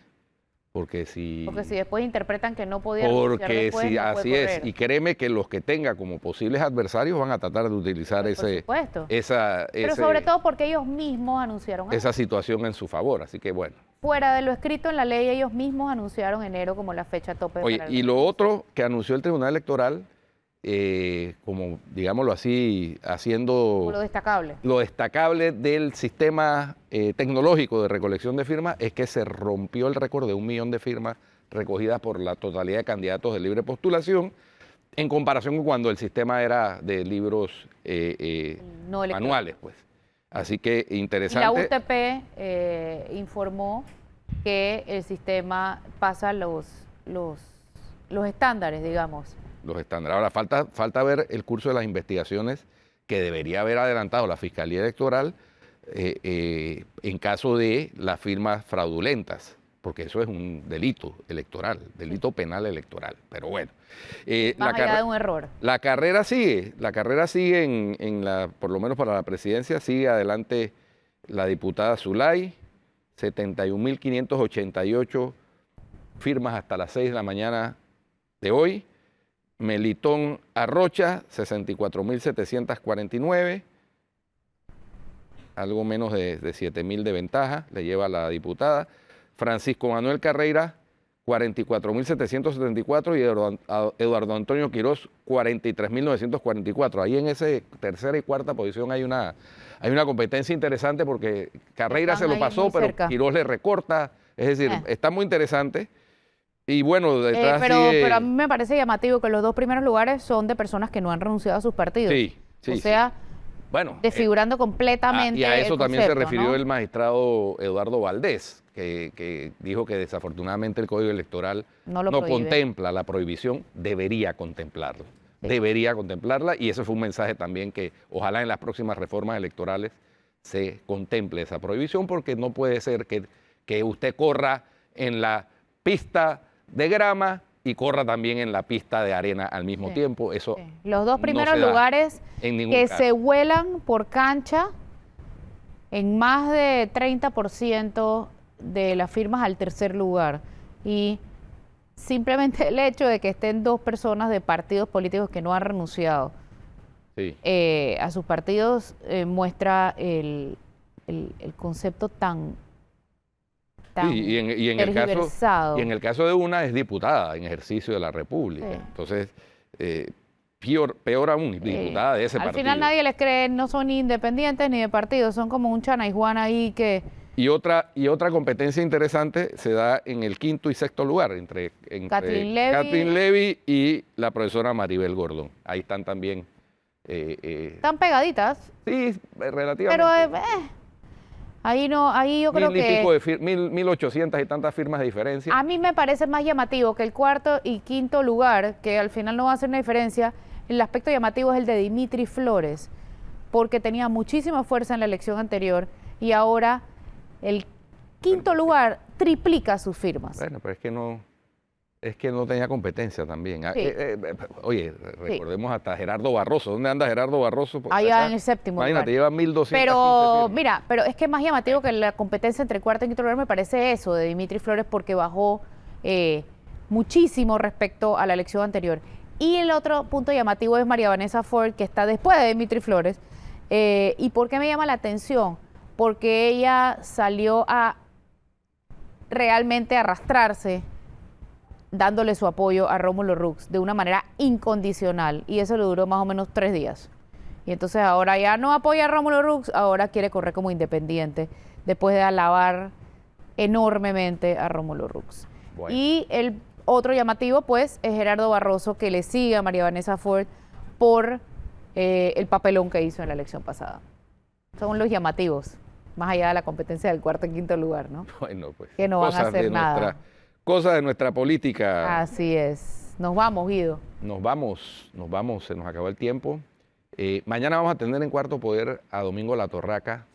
Porque si después interpretan que no podía renunciar porque después, si no puede así es, correr. y créeme que los que tenga como posibles adversarios van a tratar de utilizar Por supuesto. Pero sobre todo porque ellos mismos anunciaron esa situación en su favor, así que bueno. fuera de lo escrito en la ley, ellos mismos anunciaron enero como la fecha tope. Oye, para el y lo otro que anunció el Tribunal Electoral, como digámoslo así, haciendo lo destacable del sistema tecnológico de recolección de firmas, es que se rompió el récord de 1 millón de firmas recogidas por la totalidad de candidatos de libre postulación, en comparación con cuando el sistema era de libros no manuales, pues. Así que Y interesante. la UTP informó que el sistema pasa los estándares, digamos. Los estándares. Ahora, falta ver el curso de las investigaciones que debería haber adelantado la Fiscalía Electoral en caso de las firmas fraudulentas, porque eso es un delito electoral, delito penal electoral. Pero bueno. Más allá de un error. La carrera sigue por lo menos para la presidencia, sigue adelante la diputada Zulay, 71.588 firmas hasta las 6 de la mañana de hoy. Melitón Arrocha, 64.749, algo menos de 7.000 de ventaja, le lleva la diputada. Francisco Manuel Carreira, 44.774 y Eduardo Antonio Quirós, 43.944. Ahí en ese tercera y cuarta posición hay una competencia interesante porque Carreira se lo pasó, pero Quirós le recorta. Es decir, está muy interesante. Y bueno, detrás pero a mí me parece llamativo que los dos primeros lugares son de personas que no han renunciado a sus partidos. Sí. O sea, bueno, desfigurando completamente y a eso también se refirió, ¿no? el magistrado Eduardo Valdés, que dijo que desafortunadamente el Código Electoral no contempla la prohibición, debería contemplarlo. Sí. Debería contemplarla, y ese fue un mensaje también que ojalá en las próximas reformas electorales se contemple esa prohibición, porque no puede ser que usted corra en la pista de grama y corra también en la pista de arena al mismo tiempo. Eso los dos primeros lugares que caso se vuelan por cancha en más de 30% de las firmas al tercer lugar. Y simplemente el hecho de que estén dos personas de partidos políticos que no han renunciado a sus partidos muestra el concepto tan y en el caso de una es diputada en ejercicio de la República. Sí. Entonces, peor aún, diputada de ese partido. Al final nadie les cree, no son ni independientes ni de partido, son como un Chana y Juana ahí que... Y otra competencia interesante se da en el quinto y sexto lugar, entre Kathleen Levy y la profesora Maribel Gordón. Ahí están también... están pegaditas. Sí, relativamente. Pero... ahí yo creo que... 1.800 y tantas firmas de diferencia. A mí me parece más llamativo que el cuarto y quinto lugar, que al final no va a hacer una diferencia. El aspecto llamativo es el de Dimitri Flores, porque tenía muchísima fuerza en la elección anterior y ahora el quinto lugar triplica sus firmas. Bueno, pero es que no tenía competencia también. Sí. Oye, recordemos hasta Gerardo Barroso. ¿Dónde anda Gerardo Barroso? Allá en el séptimo lugar. Imagínate, lleva 1.200. Pero mira, pero es que más llamativo que la competencia entre cuarto y quinto lugar me parece eso de Dimitri Flores, porque bajó muchísimo respecto a la elección anterior. Y el otro punto llamativo es María Vanessa Ford, que está después de Dimitri Flores. ¿Y por qué me llama la atención? Porque ella salió a realmente arrastrarse dándole su apoyo a Rómulo Rux de una manera incondicional, y eso le duró más o menos 3 días. Y entonces ahora ya no apoya a Rómulo Rux, ahora quiere correr como independiente, después de alabar enormemente a Rómulo Rux. Bueno. Y el otro llamativo, pues, es Gerardo Barroso, que le sigue a María Vanessa Ford por el papelón que hizo en la elección pasada. Son los llamativos, más allá de la competencia del cuarto y quinto lugar, ¿no? Bueno, pues. Que no van a hacer nada. Cosas de nuestra política. Así es. Nos vamos, Guido. Nos vamos, se nos acabó el tiempo. Mañana vamos a tener en Cuarto Poder a Domingo La Torraca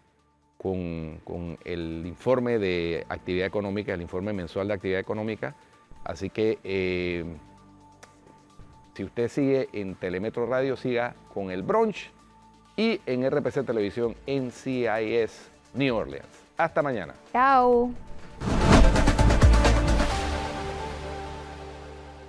con el informe de actividad económica, el informe mensual de actividad económica. Así que si usted sigue en Telemetro Radio, siga con el brunch y en RPC Televisión NCIS New Orleans. Hasta mañana. Chao.